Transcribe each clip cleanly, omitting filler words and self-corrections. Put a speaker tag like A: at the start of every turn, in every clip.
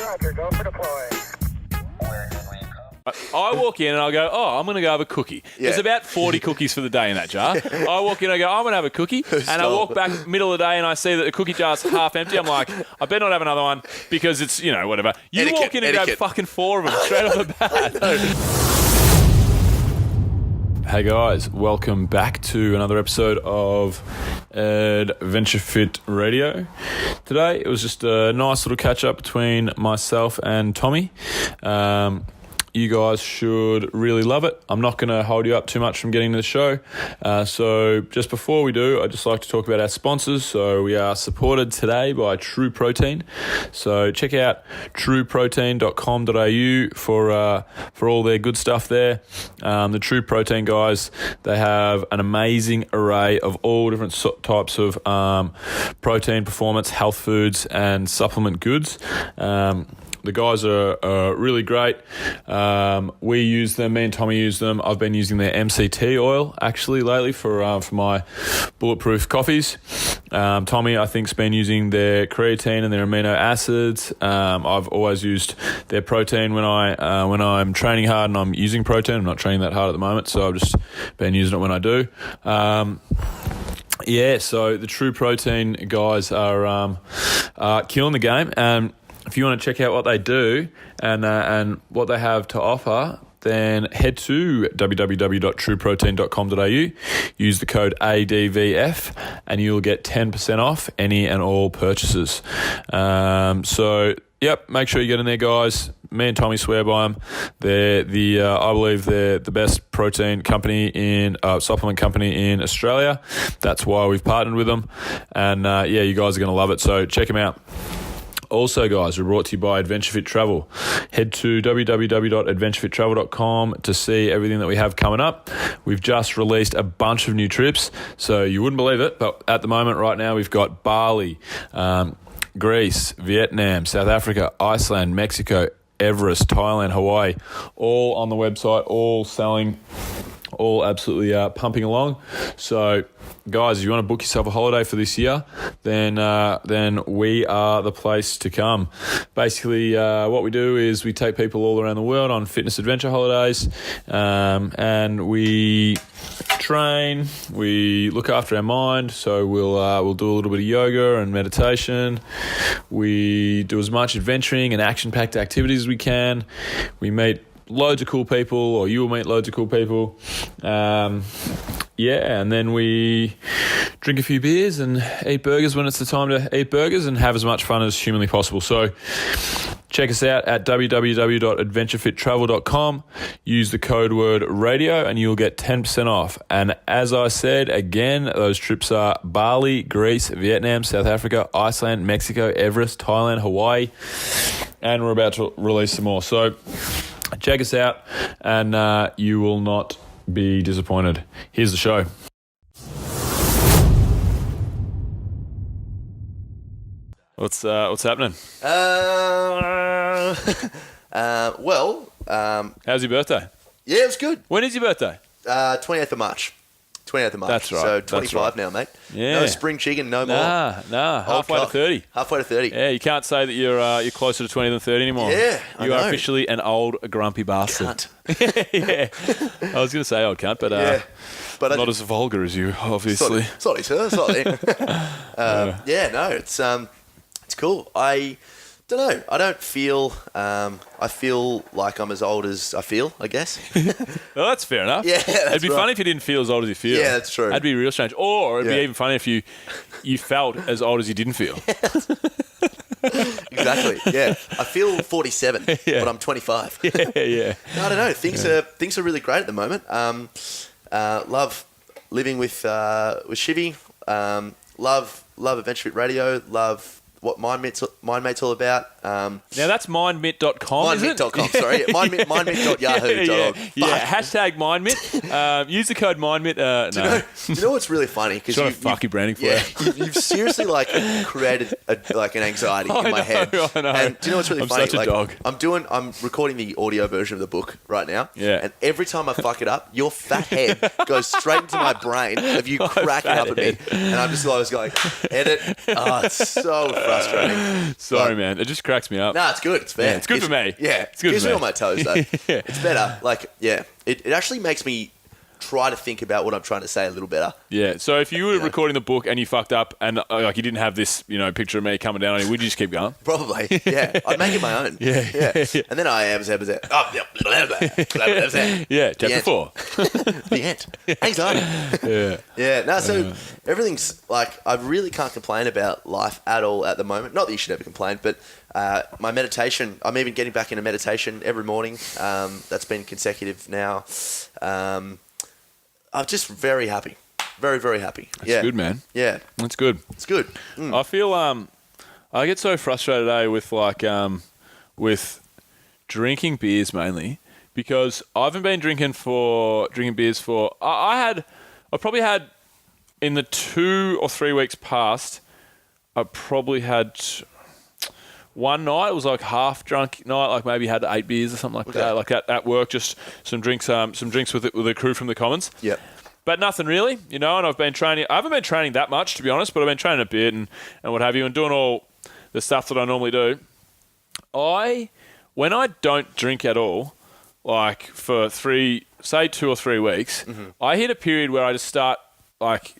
A: Roger, go for deploy.
B: I walk in and I go, I'm going to go have a cookie.
C: Yeah.
B: There's about 40 cookies for the day in that jar. I walk in and I go, I'm going to have a cookie. And I walk back middle of the day and I see that the cookie jar's half empty. I'm like, I better not have another one because it's, whatever. You walk in and grab fucking 4 of them straight off the bat. Hey guys, welcome back to another episode of Adventure Fit Radio. Today it was just a nice little catch up between myself and Tommy. You guys should really love it. I'm not going to hold you up too much from getting to the show. So just before we do, I'd just like to talk about our sponsors. So we are supported today by True Protein. So check out trueprotein.com.au for all their good stuff there. The True Protein guys, they have an amazing array of all different types of protein, performance, health foods, and supplement goods. The guys are really great. We use them. Me and Tommy use them. I've been using their MCT oil actually lately for my bulletproof coffees. Tommy, I think, has been using their creatine and their amino acids. I've always used their protein when I'm training hard and I'm using protein. I'm not training that hard at the moment, so I've just been using it when I do. So the True Protein guys are killing the game. If you want to check out what they do and what they have to offer, then head to www.trueprotein.com.au, use the code ADVF, and you'll get 10% off any and all purchases. Make sure you get in there, guys. Me and Tommy swear by them. They're I believe they're the best protein company supplement company in Australia. That's why we've partnered with them. And you guys are going to love it. So check them out. Also, guys, we're brought to you by Adventure Fit Travel. Head to www.adventurefittravel.com to see everything that we have coming up. We've just released a bunch of new trips, so you wouldn't believe it, but at the moment, right now, we've got Bali, Greece, Vietnam, South Africa, Iceland, Mexico, Everest, Thailand, Hawaii, all on the website, all selling, all absolutely pumping along. So, guys, if you want to book yourself a holiday for this year, then we are the place to come. Basically, what we do is we take people all around the world on fitness adventure holidays, and we train, we look after our mind. So we'll do a little bit of yoga and meditation. We do as much adventuring and action-packed activities as we can. We meet loads of cool people, or you will meet loads of cool people. And then we drink a few beers and eat burgers when it's the time to eat burgers and have as much fun as humanly possible. So check us out at www.adventurefittravel.com. Use the code word radio and you'll get 10% off. And as I said, again, those trips are Bali, Greece, Vietnam, South Africa, Iceland, Mexico, Everest, Thailand, Hawaii, and we're about to release some more. So check us out and you will not be disappointed. Here's the show. What's happening? How's your birthday?
C: Yeah, it was good.
B: When is your birthday?
C: 28th of March. 28th of March.
B: That's right.
C: So 25 now, mate.
B: Yeah.
C: No spring chicken, no more.
B: Nah. Halfway to 30.
C: Halfway to 30.
B: Yeah, you can't say that you're closer to 20 than 30 anymore.
C: Yeah, I
B: You
C: know.
B: are officially an old, grumpy bastard.
C: Cunt.
B: Yeah. I was going to say old cunt, but,
C: but
B: not as vulgar as you, obviously.
C: Sorry, sir. Sorry. It's cool. I don't know. I don't feel. I feel like I'm as old as I feel, I guess.
B: Well, that's fair enough.
C: Yeah,
B: it'd be funny if you didn't feel as old as you feel.
C: Yeah, that's true.
B: That'd be real strange. Or it'd be even funny if you felt as old as you didn't feel.
C: Exactly. Yeah, I feel 47, but I'm 25.
B: Yeah.
C: No, I don't know. Things are really great at the moment. Love living with Shivy. Love Adventure Fit Radio. Love what MindMate's all about.
B: Now that's mindmit.com, isn't it?
C: Mindmit.com, sorry. Mindmit.yahoo.com.
B: Yeah, hashtag mindmit. Use the code mindmit.
C: Do you know what's really funny?
B: Because you're trying to fuck your branding for you.
C: You've seriously created an anxiety in my head.
B: I know.
C: And do you know what's really funny?
B: I'm such a dog.
C: I'm recording the audio version of the book right now.
B: Yeah.
C: And every time I fuck it up, your fat head goes straight into my brain of you cracking up at me. And I'm just always going, edit. Oh, it's so frustrating. frustrating.
B: Sorry, man. It just cracks me up.
C: No, it's good. It's fair.
B: Yeah, it's good for me.
C: Yeah,
B: it's good
C: keeps
B: for
C: me
B: me
C: on my toes, though. It's better. Like, yeah, it actually makes me try to think about what I'm trying to say a little better.
B: Yeah. So if you were recording the book and you fucked up and like you didn't have this, picture of me coming down on you, would you just keep going?
C: Probably. Yeah. I'd make it my own.
B: Yeah.
C: And then I am.
B: Yeah. Chapter 4.
C: The end. Anxiety.
B: Yeah.
C: Yeah. No. So everything's like I really can't complain about life at all at the moment. Not that you should ever complain, but my meditation. I'm even getting back into meditation every morning. That's been consecutive now. I'm just very happy. Very, very happy.
B: That's good, man.
C: Yeah.
B: That's good.
C: It's good.
B: I feel I get so frustrated today with with drinking beers mainly because I haven't been drinking beers for I probably had in the 2 or 3 weeks past I probably had one night, it was like half drunk night, like maybe had 8 beers or something like that. Like at work, just some drinks with the crew from the Commons.
C: Yep.
B: But nothing really, and I've been training. I haven't been training that much, to be honest, but I've been training a bit and what have you, and doing all the stuff that I normally do. When I don't drink at all, like for 2 or 3 weeks, I hit a period where I just start like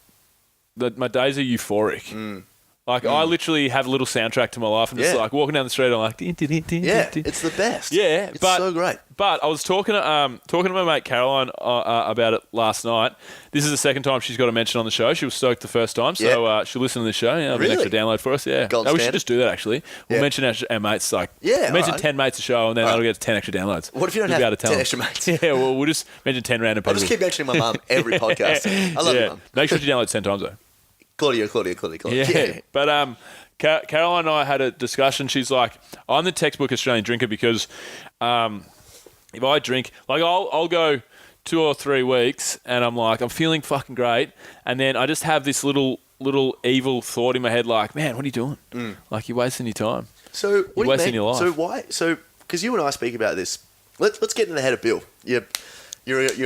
B: my days are euphoric. Like, I literally have a little soundtrack to my life and just, like, walking down the street, I'm like...
C: It's the best.
B: Yeah.
C: It's so great.
B: But I was talking to my mate Caroline about it last night. This is the second time she's got a mention on the show. She was stoked the first time, so she'll listen to the show. Yeah,
C: really?
B: An extra download for us, yeah. We should just do that, actually. We'll mention our mates, like... mention 10 mates a show, and then that'll get 10 extra downloads.
C: What if you don't have 10 extra mates?
B: Yeah, well, we'll just mention 10 random people.
C: I'll just keep mentioning my mum every podcast. I love you, mum.
B: Make sure you download 10 times, though.
C: Claudia.
B: Yeah. But Caroline and I had a discussion. She's like, I'm the textbook Australian drinker because if I drink, like I'll go 2 or 3 weeks and I'm like, I'm feeling fucking great. And then I just have this little evil thought in my head like, man, what are you doing? Like, you're wasting your time.
C: So what
B: you're wasting your life.
C: So why? So, because you and I speak about this, let's get in the head of Bill. You're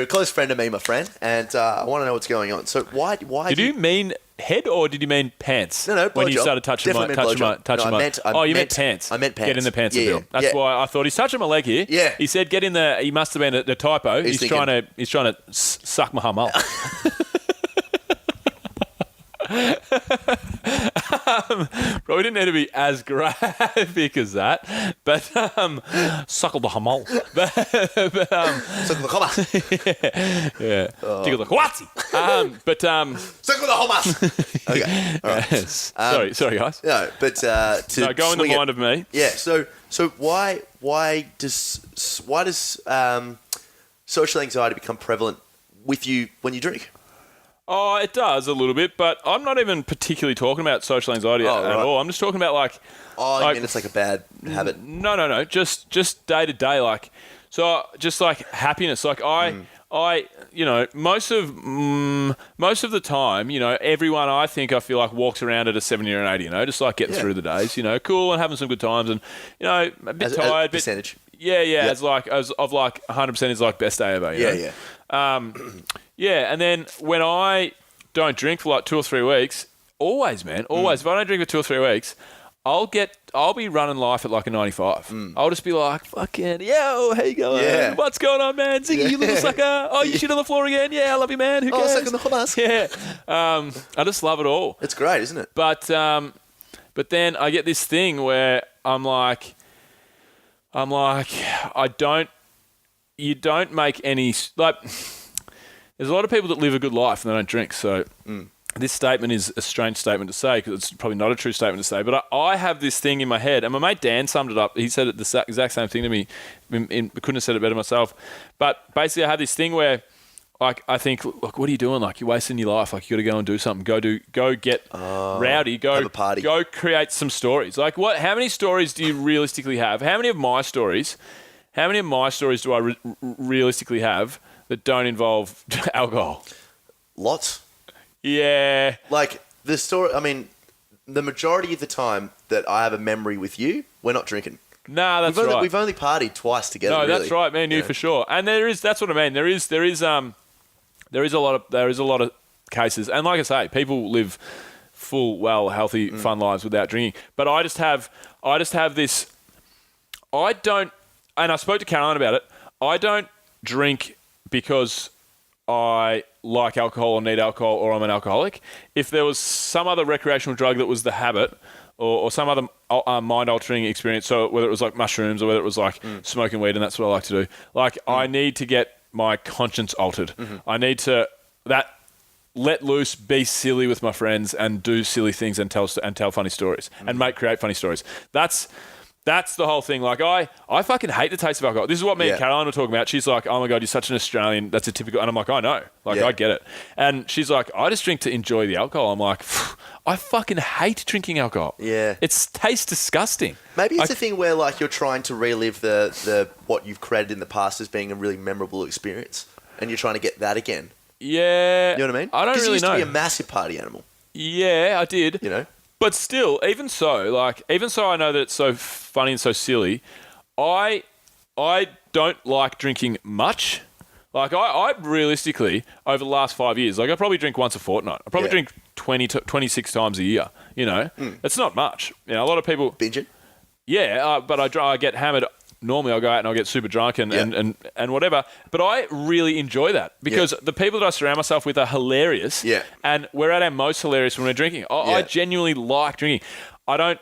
C: a close friend of me, my friend, and I want to know what's going on. So why
B: did you mean head or did you mean pants?
C: No,
B: when you started touching my you meant pants.
C: I meant pants.
B: Get in the pants, Bill. That's why I thought he's touching my leg here.
C: Yeah.
B: He said get in the. He must have been the typo. He's trying to suck my hummer. Probably didn't need to be as graphic as that, but suckle the hummel.
C: Suckle the hummus.
B: Yeah. Jiggle the huatzi. But
C: suckle the hummus. Okay. All right.
B: Yes. Sorry, guys.
C: No, but to
B: go in the mind of me.
C: Yeah. So why does social anxiety become prevalent with you when you drink?
B: Oh, it does a little bit, but I'm not even particularly talking about social anxiety at all. I'm just talking about like...
C: Oh, you mean it's like a bad habit?
B: No. Just day to day, like... So just like happiness. Like most of the time, everyone I feel like walks around at a 70 or an 80, just like getting through the days, cool and having some good times and, a bit tired.
C: Percentage.
B: Yeah. As 100% is like best day ever, you know? Yeah, and then when I don't drink for like 2 or 3 weeks, always, if I don't drink for 2 or 3 weeks, I'll be running life at like a 95. I'll just be like, fucking, yo, how you going?
C: Yeah.
B: What's going on, man? Ziggy, you little sucker. Oh, you shit on the floor again? Yeah, I love you, man. Who cares?
C: Sucking the hummus.
B: Yeah. I just love it all.
C: It's great, isn't it?
B: But then I get this thing where I'm like, you don't make any, like... There's a lot of people that live a good life and they don't drink. So this statement is a strange statement to say because it's probably not a true statement to say. But I have this thing in my head, and my mate Dan summed it up. He said it the exact same thing to me. I couldn't have said it better myself. But basically, I have this thing where, like, I think, look, what are you doing? Like, you're wasting your life. Like, you got to go and do something. Go get rowdy. Go
C: have a party.
B: Go create some stories. Like, how many stories do you realistically have? How many of my stories do I realistically have that don't involve alcohol?
C: Lots.
B: Yeah.
C: Like, the story, I mean, the majority of the time that I have a memory with you, we're not drinking.
B: Nah, that's right.
C: We've only partied twice together.
B: No,
C: really.
B: That's right, man. You for sure. And that's what I mean. There is a lot of cases, and like I say, people live full, healthy, fun lives without drinking. But I just have this. I don't, and I spoke to Caroline about it. I don't drink because I like alcohol or need alcohol or I'm an alcoholic. If there was some other recreational drug that was the habit or some other mind-altering experience, so whether it was like mushrooms or whether it was like smoking weed, and that's what I like to do, like I need to get my conscience altered. I need to let loose, be silly with my friends and do silly things and tell funny stories and create funny stories. That's the whole thing. Like, I fucking hate the taste of alcohol. This is what me and Caroline were talking about. She's like, oh my God, you're such an Australian. That's a typical. And I'm like, I know. Like, I get it. And she's like, I just drink to enjoy the alcohol. I'm like, I fucking hate drinking alcohol.
C: Yeah.
B: It tastes disgusting.
C: Maybe it's a thing where, like, you're trying to relive the what you've created in the past as being a really memorable experience. And you're trying to get that again.
B: Yeah.
C: You know what I mean?
B: I don't really know. 'Cause you used to
C: be a massive party animal.
B: Yeah, I did.
C: You know?
B: But still, even so, I know that it's so funny and so silly. I don't like drinking much. Like, I realistically, over the last 5 years, like, I probably drink once a fortnight. I probably drink 26 times a year, you know? It's not much. You know, a lot of people...
C: Binging?
B: Yeah, but I get hammered. Normally, I'll go out and I'll get super drunk and whatever. But I really enjoy that because the people that I surround myself with are hilarious.
C: Yeah.
B: And we're at our most hilarious when we're drinking. I genuinely like drinking. I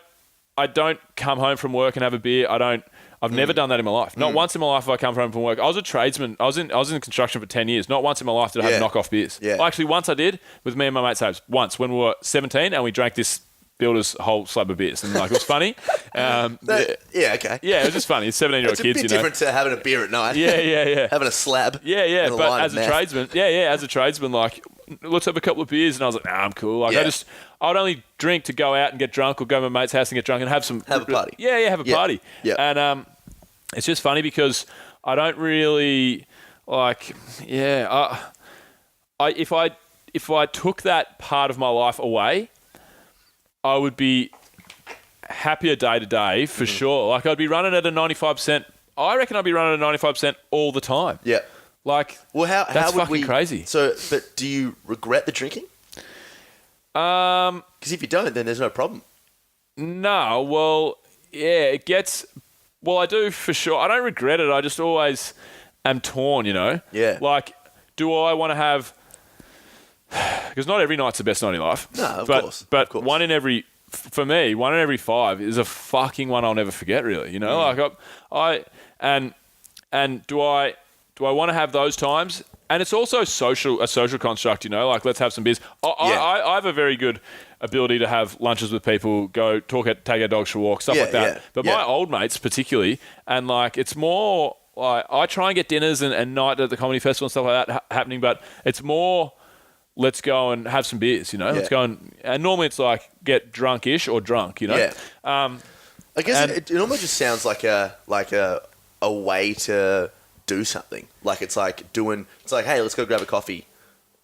B: don't come home from work and have a beer. I've never done that in my life. Not once in my life have I come home from work. I was a tradesman. I was in construction for 10 years. Not once in my life did I have knock-off beers. Yeah. Well, actually, once I did with me and my mate Sabs. Once when we were 17 and we drank this builder's whole slab of beers. And like, it was funny.
C: Okay.
B: Yeah, it was just funny. It's 17-year-old kids,
C: It's a bit different to having a beer at night.
B: Yeah.
C: Having a slab.
B: Yeah. But as a tradesman, like, let's have a couple of beers. And I was like, nah, I'm cool. Like, I'd only drink to go out and get drunk or go to my mate's house and get drunk and have a
C: party.
B: Yeah, have a party. Yeah. And it's just funny because I don't really like, if I took that part of my life away, I would be happier day to day for sure. Like, I'd be running at a 95%. I reckon I'd be running at 95% all the time. Yeah. Like, well, that's fucking crazy.
C: So, but do you regret the drinking? Because if you don't, then there's no problem.
B: No, well, yeah, it gets... Well, I do for sure. I don't regret it. I just always am torn, you know?
C: Yeah.
B: Like, do I want to have... Because not every night's the best night in life.
C: No, of course.
B: But one in every... For me, 1 in every 5 is a fucking one I'll never forget, really. You know? Like, and do I want to have those times? And it's also a social construct, you know? Like, let's have some beers. I have a very good ability to have lunches with people, go take our dogs for walks, stuff like that. Yeah, but my old mates particularly, and like, it's more like, I try and get dinners and night at the comedy festival and stuff like that happening, but it's more, let's go and have some beers, you know? Let's go and normally it's like get drunk-ish or drunk, you know?
C: Yeah. I guess it almost just sounds like a way to do something. Like, it's like, hey, let's go grab a coffee.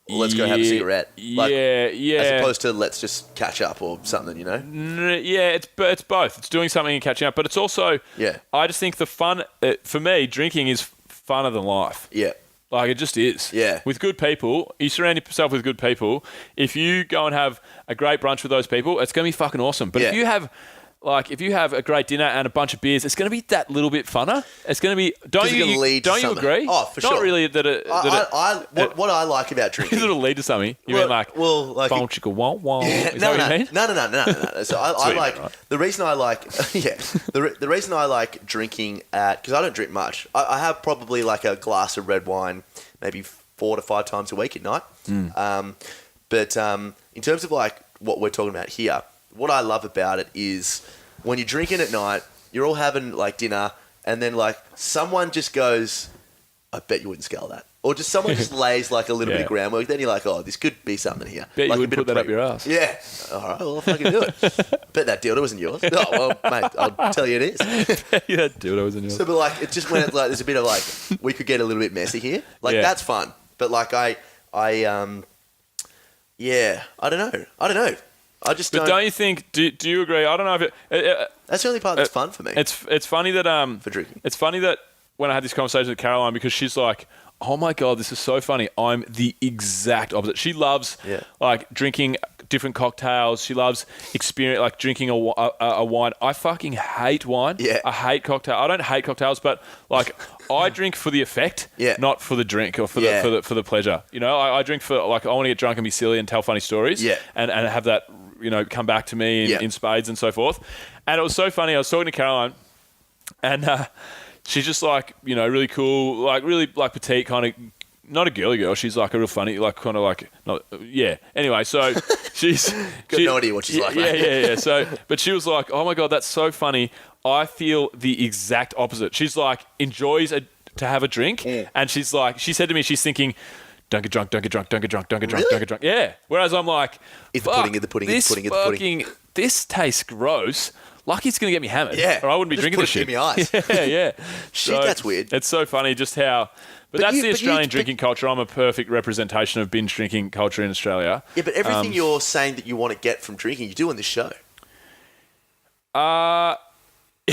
C: Or let's go have a cigarette. Like, as opposed to let's just catch up or something, you know?
B: Yeah, it's both. It's doing something and catching up, but it's also, I just think the fun, for me, drinking is funner than life. Yeah. Like, it just is. Yeah. With good people, you surround yourself with good people. If you go and have a great brunch with those people, it's going to be fucking awesome. But if you have a great dinner and a bunch of beers, it's going to be that little bit funner. It's going to be. Don't you agree?
C: Oh, for sure.
B: Not really
C: what I like about drinking.
B: It'll lead to something. You mean like phone chicka wah wah? Is that what you mean?
C: No. So I like the reason I like the reason I like drinking because I don't drink much. I have probably like a glass of red wine maybe 4 to 5 times a week at night. But in terms of like what we're talking about here. What I love about it is when you're drinking at night, you're all having like dinner, and then like someone just goes, I bet you wouldn't scale that. Or just someone just lays like a little bit of groundwork. Then you're like, oh, this could be something here.
B: Bet
C: like
B: you would put that up your ass.
C: Yeah. All right, well, I'll fucking do it. Bet that dildo wasn't yours. Oh, well, mate, I'll tell you it is.
B: Yeah, that dildo wasn't yours.
C: So, but like, it's just when it's like, there's a bit of like, we could get a little bit messy here. Like, that's fun. But like, I don't know. I just don't.
B: But don't you think? Do you agree? I don't know if it.
C: That's the only part that's fun for me.
B: It's funny that
C: for drinking.
B: It's funny that when I had this conversation with Caroline, because she's like, "Oh my God, this is so funny." I'm the exact opposite. She loves like drinking different cocktails. She loves drinking a wine. I fucking hate wine.
C: Yeah.
B: I hate cocktail. I don't hate cocktails, but like I drink for the effect, not for the drink or for the pleasure. You know, I drink for like I want to get drunk and be silly and tell funny stories.
C: Yeah.
B: And have that come back to me in spades and so forth. And it was so funny. I was talking to Caroline, and she's just like really cool, like really like petite kind of. Not a girly girl. She's like a real funny, like kind of like, not, yeah. Anyway, so she's
C: got no idea what she's like.
B: Yeah. So, but she was like, "Oh my god, that's so funny." I feel the exact opposite. She's like enjoys to have a drink, and she's like, she said to me, she's thinking, "Don't get drunk, don't get drunk, don't get drunk, don't get drunk, don't get drunk." Yeah. Whereas I'm like,
C: "Is the pudding? Is the pudding? Is the pudding? Is the pudding?"
B: This tastes gross. Lucky it's going to get me hammered.
C: Yeah.
B: Or I wouldn't be
C: just
B: drinking this shit.
C: In my eyes.
B: Yeah.
C: Shit, that's weird.
B: It's so funny just how. But that's the Australian drinking culture. I'm a perfect representation of binge drinking culture in Australia.
C: Yeah, but everything you're saying that you want to get from drinking, you do on this show.
B: Yeah,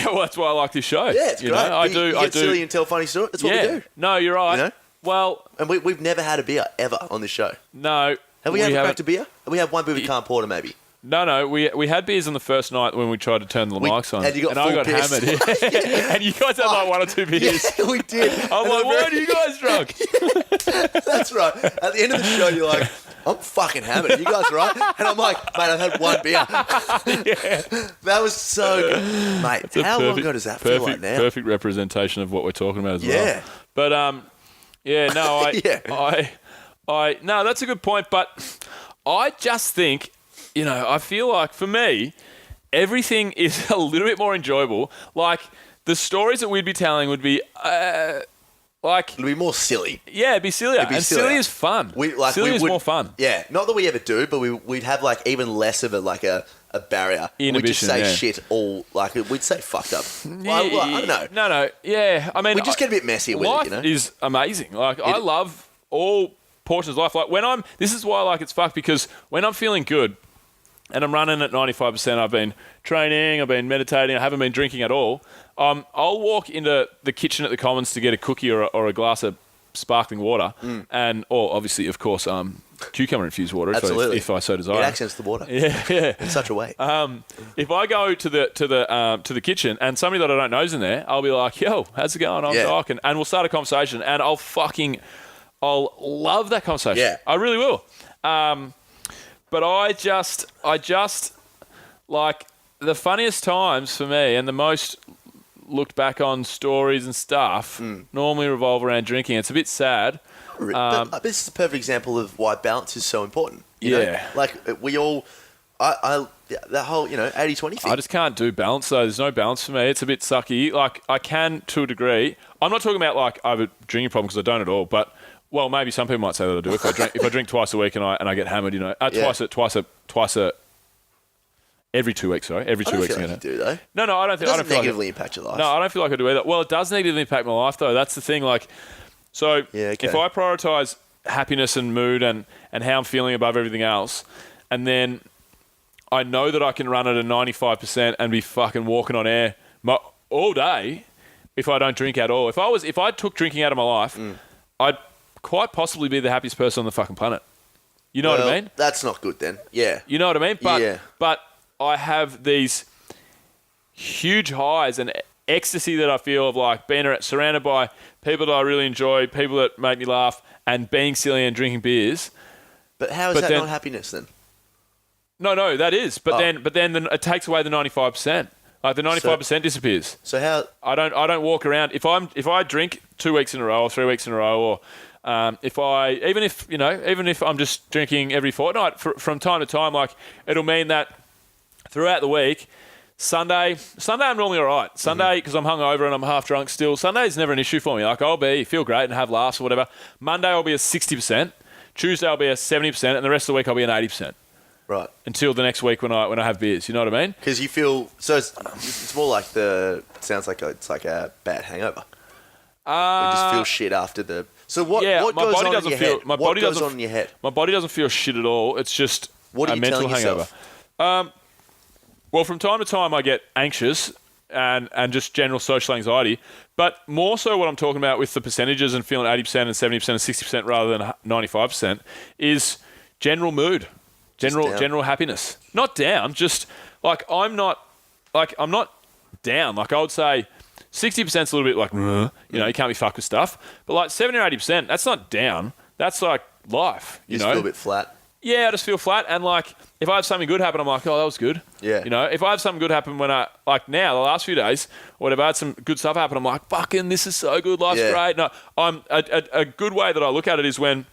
B: well, that's why I like this show.
C: Yeah, it's great.
B: I
C: do. You get silly and tell funny stories. That's what we do.
B: No, you're right. Well,
C: and we've never had a beer ever on this show.
B: No.
C: Have we ever cracked a beer? We had one beer with Can't Porter, maybe.
B: No. We had beers on the first night when we tried to turn the mics on.
C: And you got
B: I got hammered. And you guys had like one or two beers.
C: Yeah, we did.
B: I'm like, why are you guys drunk?
C: That's right. At the end of the show, you're like, I'm fucking hammered. Are you guys right? And I'm like, mate, I've had one beer. That was so good. Mate, how long ago does that feel like now?
B: Perfect representation of what we're talking about as well.
C: Yeah.
B: But, no, that's a good point. But I just think, I feel like for me, everything is a little bit more enjoyable. Like the stories that we'd be telling would be
C: it'd be more silly.
B: Yeah, it'd be sillier. Silly is fun. Silly is more fun.
C: Yeah, not that we ever do, but we'd have like even less of a barrier.
B: Inhibition,
C: we'd just say shit all like we'd say fucked up. I don't know.
B: No. Yeah, I mean,
C: we just get a bit messy with
B: life
C: it.
B: Life is amazing. Like I love all portions of life. Like this is why I like it's fucked, because when I'm feeling good and I'm running at 95%, I've been training, I've been meditating, I haven't been drinking at all. I'll walk into the kitchen at the Commons to get a cookie or a glass of sparkling water, or obviously, of course, cucumber infused water. If I so desire.
C: It accents the water.
B: Yeah.
C: In such a way.
B: If I go to the kitchen and somebody that I don't know is in there, I'll be like, "Yo, how's it going?" I'm Doc, and we'll start a conversation, and I'll love that conversation.
C: Yeah.
B: I really will. But I just like the funniest times for me and the most looked back on stories and stuff normally revolve around drinking. It's a bit sad.
C: But this is a perfect example of why balance is so important. You know? Like we all, that whole 80-20 thing.
B: I just can't do balance though. There's no balance for me. It's a bit sucky. Like I can to a degree. I'm not talking about like I have a drinking problem, because I don't at all. But well, maybe some people might say that I do. If I drink twice a week and I get hammered, every 2 weeks. Sorry, every 2 weeks.
C: I don't feel like you do though.
B: No, I don't think.
C: It doesn't negatively impact your life.
B: No, I don't feel like I do either. Well, it does negatively impact my life though. That's the thing. Like, so if I prioritise happiness and mood and how I'm feeling above everything else, and then I know that I can run at a 95% and be fucking walking on air all day if I don't drink at all. If I took drinking out of my life, I'd quite possibly be the happiest person on the fucking planet. You know what I mean?
C: That's not good then. Yeah.
B: You know what I mean? But I have these huge highs and ecstasy that I feel of like being surrounded by people that I really enjoy, people that make me laugh, and being silly and drinking beers.
C: But how is that not happiness then?
B: No, that is. But then it takes away the 95%. Like the 95% disappears.
C: So how
B: I don't walk around if I drink 2 weeks in a row or 3 weeks in a row, or even if I'm just drinking every fortnight from time to time, like it'll mean that throughout the week, Sunday I'm normally all right. Sunday, because I'm hungover and I'm half drunk still, Sunday is never an issue for me. Like I'll feel great and have laughs or whatever. Monday I'll be a 60%. Tuesday I'll be a 70%, and the rest of the week I'll be an 80%.
C: Right.
B: Until the next week when I have beers. You know what I mean?
C: Because you feel it's more like it's like a bad hangover. You just feel shit after the. So what goes on in your head? What goes on in your head?
B: My body doesn't feel shit at all. It's just
C: a mental hangover.
B: Well, from time to time I get anxious and just general social anxiety, but more so what I'm talking about with the percentages and feeling 80% and 70% and 60% rather than 95% is general mood. General happiness. Not down, just like I'm not down. Like I would say 60% is a little bit like, you can't be fucked with stuff. But like 70 or 80%, that's not down. That's like life, you know?
C: Just feel a bit flat.
B: Yeah, I just feel flat. And like if I have something good happen, I'm like, oh, that was good.
C: Yeah.
B: You know, if I have something good happen when like now, the last few days, or whatever, I had some good stuff happen, I'm like, fucking, this is so good. Life's great. No, I'm a good way that I look at it is when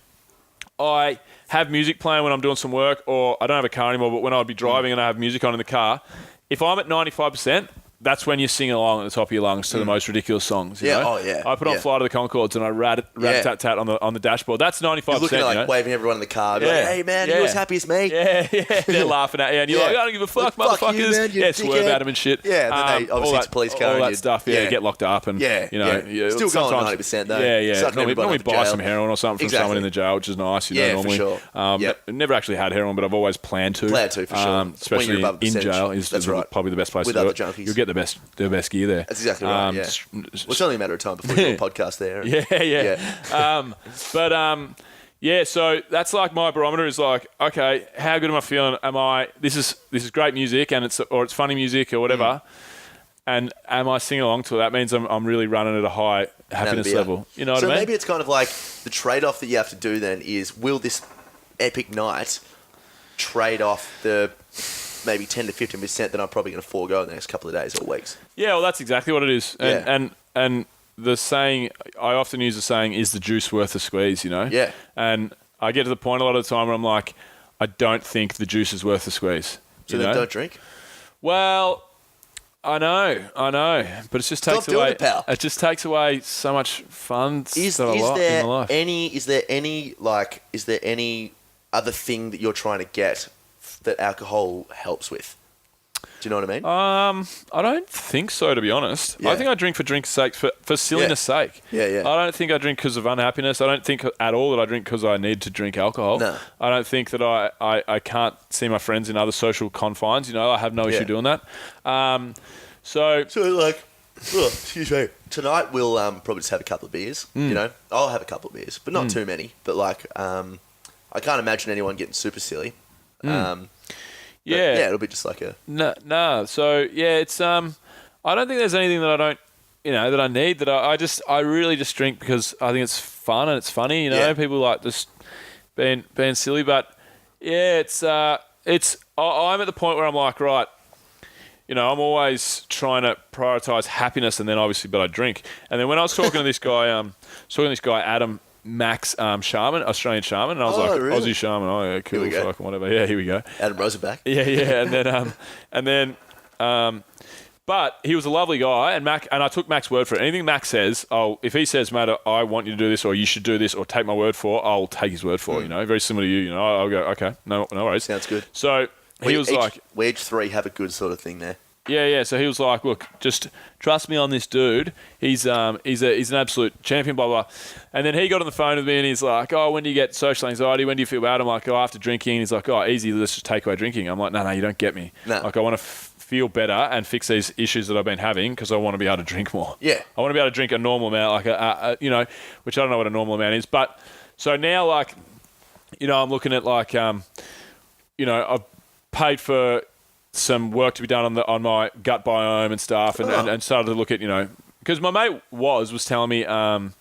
B: I have music playing when I'm doing some work, or I don't have a car anymore, but when I'd be driving and I have music on in the car, if I'm at 95%, that's when you sing along at the top of your lungs to the most ridiculous songs. You know?
C: Oh yeah.
B: I put on Flight of the Conchords and I rat-tat-tat on the dashboard. That's 95%.
C: You're looking at waving everyone in the car. Like, hey man, you're as happy as me.
B: Yeah. They're laughing at you, and you're like, I don't give a fuck, motherfuckers.
C: You, man, you
B: swerve at them and shit.
C: Yeah. Then they obviously it's a police car.
B: All that stuff. Yeah. Get locked up and
C: Still going 90% though.
B: Yeah. Normally buy some heroin or something from someone in the jail, which is nice. You know, normally.
C: For sure.
B: Never actually had heroin, but I've always planned to.
C: For sure.
B: Especially in jail is probably the best place to do it. You'll get the best gear there.
C: That's exactly right. Well, it's only a matter of time before you do a podcast there. So that's like my barometer is like, okay, how good am I feeling? This is great music and it's funny music or whatever. And am I singing along to it? That means I'm really running at a high happiness level. You know what I mean? So maybe it's kind of like the trade-off that you have to do then is, will this epic night trade off the maybe 10 to 15% that I'm probably going to forego in the next couple of days or weeks?
B: Yeah, well, that's exactly what it is. And the saying, I often use the saying, is the juice worth the squeeze, you know?
C: Yeah.
B: And I get to the point a lot of the time where I'm like, I don't think the juice is worth the squeeze.
C: So then don't drink?
B: Well, I know. But it just takes away. It just takes away so much fun that I like in my life.
C: Is there any other thing that you're trying to get that alcohol helps with? Do you know what I mean?
B: I don't think so, to be honest.
C: Yeah.
B: I think I drink for drink's sake, for silliness sake.
C: Yeah.
B: I don't think I drink because of unhappiness. I don't think at all that I drink because I need to drink alcohol.
C: No.
B: I don't think that I can't see my friends in other social confines. You know, I have no issue doing that.
C: Excuse me. Tonight we'll probably just have a couple of beers. You know, I'll have a couple of beers, but not too many. But I can't imagine anyone getting super silly. It'll be just like a
B: no. So it's I don't think there's anything that I don't that I need, that I really just drink because I think it's fun and it's funny. You know, people like just being silly, but I'm at the point where I'm like, right, I'm always trying to prioritize happiness, and then obviously, but I drink. And then when I was talking to this guy, Adam Max Sharman, Australian Shaman, and I was like, really? Aussie Shaman, oh yeah, cool, fucking whatever. Yeah, here we go.
C: Adam Rosenbach.
B: Yeah, and then but he was a lovely guy, and I took Mac's word for it. Anything Mac says, if he says, mate, I want you to do this, or you should do this, or take my word for it, I'll take his word for it. Very similar to you. I'll go, okay, no worries.
C: Sounds good.
B: So he was like,
C: we each three have a good sort of thing there.
B: Yeah. So he was like, look, just trust me on this dude. He's an absolute champion, blah, blah. And then he got on the phone with me and he's like, oh, when do you get social anxiety? When do you feel bad? I'm like, after drinking. He's like, oh, easy, let's just take away drinking. I'm like, no, you don't get me.
C: No.
B: Like, I want to feel better and fix these issues that I've been having because I want to be able to drink more.
C: Yeah.
B: I want to be able to drink a normal amount, like, which I don't know what a normal amount is. But so now, like, I'm looking at, like, I've paid for some work to be done on my gut biome and stuff, and started to look at, because my mate was telling me that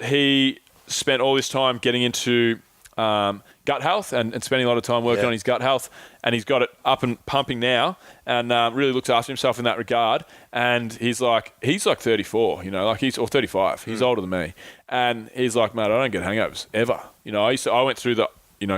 B: he spent all this time getting into gut health and spending a lot of time working on his gut health, and he's got it up and pumping now, and really looks after himself in that regard. And he's like 34, or 35. He's older than me, and he's like, mate, I don't get hangovers ever. I went through the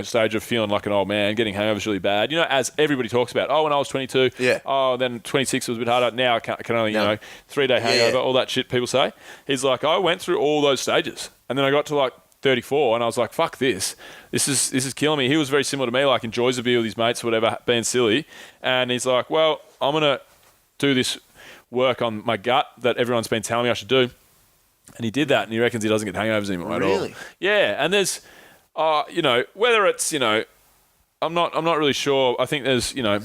B: stage of feeling like an old man, getting hangovers really bad. As everybody talks about. Oh, when I was 22.
C: Yeah.
B: Oh, then 26 was a bit harder. Now I can only, 3-day hangover, all that shit people say. He's like, I went through all those stages. And then I got to like 34 and I was like, fuck this. This is killing me. He was very similar to me, like enjoys a beer with his mates or whatever, being silly. And he's like, well, I'm going to do this work on my gut that everyone's been telling me I should do. And he did that, and he reckons he doesn't get hangovers anymore at all.
C: Really?
B: Yeah. And there's... whether it's, I'm not really sure. I think there's, a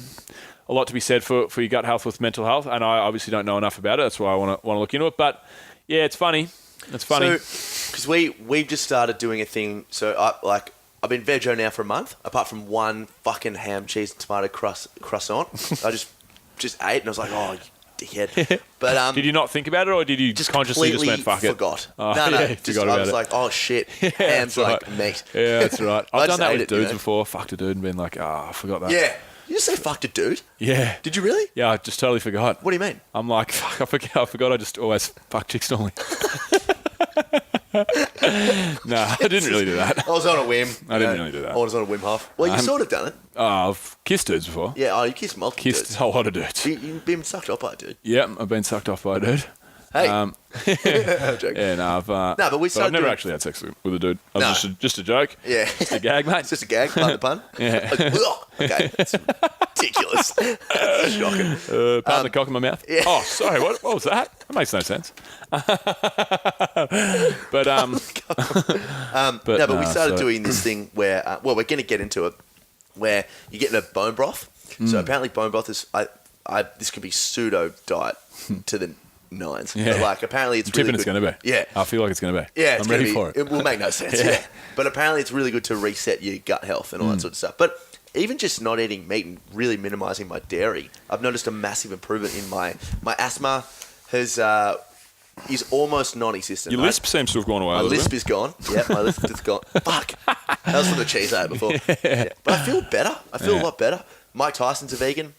B: lot to be said for your gut health with mental health, and I obviously don't know enough about it. That's why I want to look into it. But yeah, it's funny. It's funny.
C: So, because we've just started doing a thing. So I've been veggie now for a month, apart from one fucking ham, cheese, and tomato croissant. I just ate and I was like, oh, you dickhead. But
B: did you not think about it, or did you just consciously just went, fuck it?
C: Forgot.
B: Oh,
C: no,
B: yeah,
C: I was like, oh shit, ham's like meat.
B: Yeah, that's right. I've done that with dudes
C: you know?
B: before. Fucked a dude and been like, I forgot that.
C: Yeah. You just say fucked a dude?
B: Yeah.
C: Did you really?
B: Yeah, I just totally forgot.
C: What do you mean?
B: I'm like, fuck, I forgot I just always fuck chicks normally. No, I didn't really do that.
C: I was on a whim.
B: I didn't really do that.
C: I was on a whim half. Well, you sort of done it.
B: I've kissed dudes before.
C: Yeah, you kissed multiple dudes.
B: Kissed a whole lot of dudes.
C: You've been sucked off by a dude.
B: Yeah, I've been sucked off by a dude.
C: Hey.
B: I'm joking. Yeah, no,
C: but we started
B: I've never actually had sex with a dude. It was just a joke.
C: Yeah.
B: Just a gag, mate.
C: It's just a gag, pardon the pun.
B: Yeah.
C: Like, okay, that's ridiculous. That's shocking.
B: Pardon the cock in my mouth.
C: Yeah.
B: Oh, sorry, what was that? That makes no sense. But
C: we started doing this thing where, we're going to get into it, where you get in a bone broth. So apparently bone broth is, this could be pseudo diet to the nines.
B: Yeah.
C: But like apparently it's
B: I'm
C: really
B: tipping
C: good.
B: it's going to be.
C: Yeah.
B: I feel like it's going to be.
C: Yeah,
B: I'm ready for it.
C: It will make no sense. Yeah. But apparently it's really good to reset your gut health and all that sort of stuff. But even just not eating meat and really minimizing my dairy, I've noticed a massive improvement in my asthma is almost non-existent.
B: Your lisp seems to have gone away.
C: My lisp is gone. Yeah, my lisp is gone. Fuck. That was from the cheese I had before. Yeah. But I feel better. I feel a lot better. Mike Tyson's a vegan.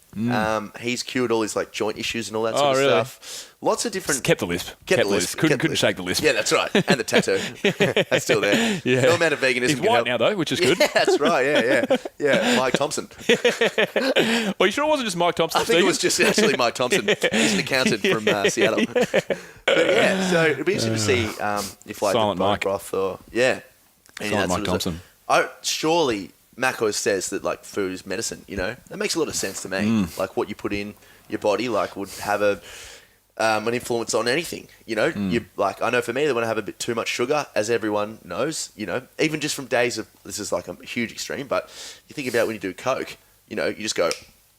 C: He's cured all his like joint issues and all that sort of stuff. Lots of different.
B: Kept the lisp.
C: Kept the lisp.
B: Couldn't shake the lisp.
C: Yeah, that's right. And the tattoo. That's still there.
B: Yeah.
C: No amount of veganism.
B: He's white now though, which is good.
C: Yeah, that's right. Yeah. Mike Thompson.
B: Well, you sure it wasn't just Mike Thompson?
C: I think it was just actually Mike Thompson. He's an accountant from Seattle. But yeah, so it'd be interesting to see if like
B: Silent
C: the bone
B: Mike.
C: broth or
B: Silent Mike Thompson.
C: Surely Macco says that like food is medicine. You know, that makes a lot of sense to me. Like what you put in your body like would have an influence on anything. You know, you like I know for me that when I have a bit too much sugar, as everyone knows, you know, even just from days of this is like a huge extreme, but you think about when you do Coke, you know, you just go,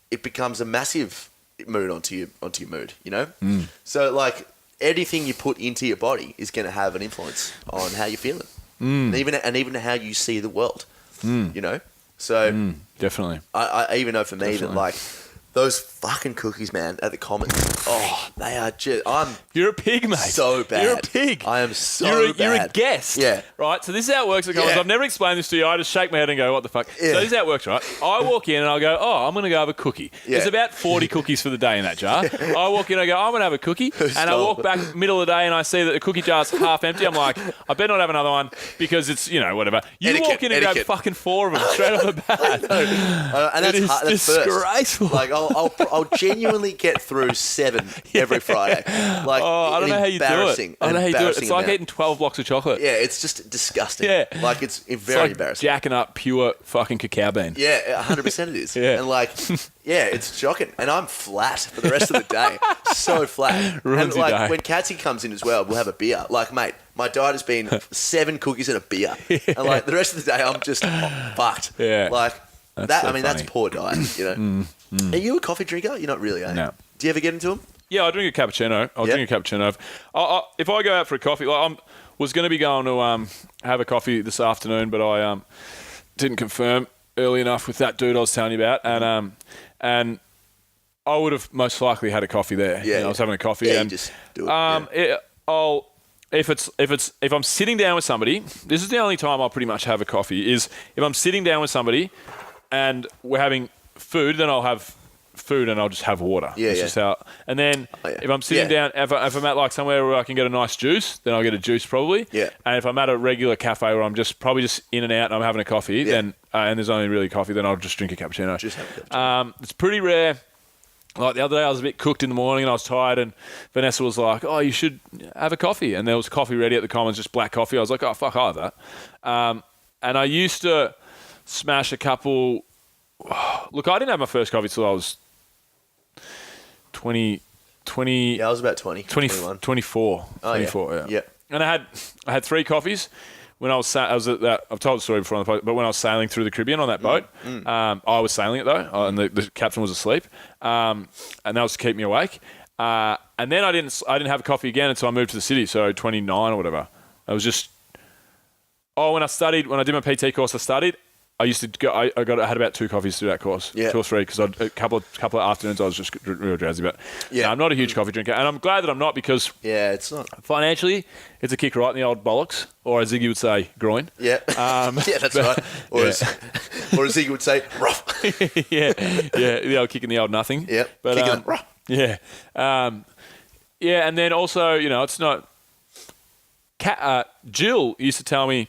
C: it becomes a massive mood onto your mood. You know, so like anything you put into your body is going to have an influence on how you're feeling, and even how you see the world. You know, so
B: Definitely.
C: I even know for me that like those fucking cookies, man, at the Commons. Oh, they are just.
B: You're a pig, mate.
C: So bad.
B: You're a pig.
C: I am so bad.
B: You're a guest.
C: Yeah.
B: Right? So this is how it works at Commons.
C: Yeah.
B: I've never explained this to you. I just shake my head and go, what the fuck?
C: Yeah.
B: So this is how it works, right? I walk in and I'll go, I'm going to go have a cookie.
C: Yeah.
B: There's about 40 cookies for the day in that jar. I walk in and I go, I'm going to have a cookie. And I walk back middle of the day and I see that the cookie jar's half empty. I'm like, I better not have another one because it's, you know, whatever. You walk in and grab fucking 4 of them straight off the bat.
C: And that's hard, that's
B: disgraceful.
C: First. Like I'll genuinely get through 7 every Friday. Like
B: I don't know how you do it. I don't know how you do it. It's like eating 12 blocks of chocolate.
C: Yeah, it's just disgusting.
B: Yeah.
C: Like it's very
B: like
C: embarrassing.
B: Jacking up pure fucking cacao bean.
C: Yeah, 100% it is.
B: Yeah.
C: And like, yeah, it's shocking. And I'm flat for the rest of the day. So flat.
B: Ruins
C: and
B: your
C: like
B: day.
C: when Catsy comes in as well, we'll have a beer. Like, mate, my diet has been 7 cookies and a beer. And like the rest of the day, I'm just fucked.
B: Yeah.
C: Like
B: That's
C: that.
B: so
C: I mean,
B: funny.
C: that's poor diet. You know. Are you a coffee drinker? You're not really. Eh?
B: No.
C: Do you ever get into them?
B: Yeah, I drink a cappuccino. I'll drink a cappuccino. If I go out for a coffee, like I was going to be going to have a coffee this afternoon, but I didn't confirm early enough with that dude I was telling you about, and I would have most likely had a coffee there.
C: Yeah,
B: I was having a coffee,
C: Yeah,
B: and
C: you just do it.
B: if I'm sitting down with somebody, this is the only time I'll pretty much have a coffee. Is if I'm sitting down with somebody and we're having food, then I'll have food and I'll just have water.
C: Yeah,
B: That's just how. And then if I'm sitting down, if I'm at like somewhere where I can get a nice juice, then I'll get a juice probably.
C: Yeah.
B: And if I'm at a regular cafe where I'm probably just in and out and I'm having a coffee, then and there's only really coffee, then I'll just drink a cappuccino.
C: Just have a cappuccino.
B: It's pretty rare. Like the other day, I was a bit cooked in the morning and I was tired, and Vanessa was like, "Oh, you should have a coffee." And there was coffee ready at the Commons, just black coffee. I was like, "Oh, fuck, I'll have that." And I used to smash a couple. Look, I didn't have my first coffee till I was 20.
C: Yeah, I was about 20, 21.
B: 24.
C: Oh,
B: 24, yeah.
C: Yeah.
B: And I had 3 coffees. When I was at that, I've told the story before on the podcast, but when I was sailing through the Caribbean on that boat, I was sailing it though, and the captain was asleep, and that was to keep me awake. And then I didn't have a coffee again until I moved to the city, so 29 or whatever. I was just when I did my PT course, I used to go. I had about 2 coffees through that course, 2 or 3, because a couple of afternoons I was just real drowsy. But no, I'm not a huge coffee drinker, and I'm glad that I'm not, because
C: it's not
B: financially, it's a kick right in the old bollocks, or as Ziggy would say, groin.
C: Yeah, that's right. Or as Ziggy would say, rough.
B: the old kick in the old nothing.
C: Yeah,
B: but
C: kicking them rough.
B: Yeah, and then also, it's not. Jill used to tell me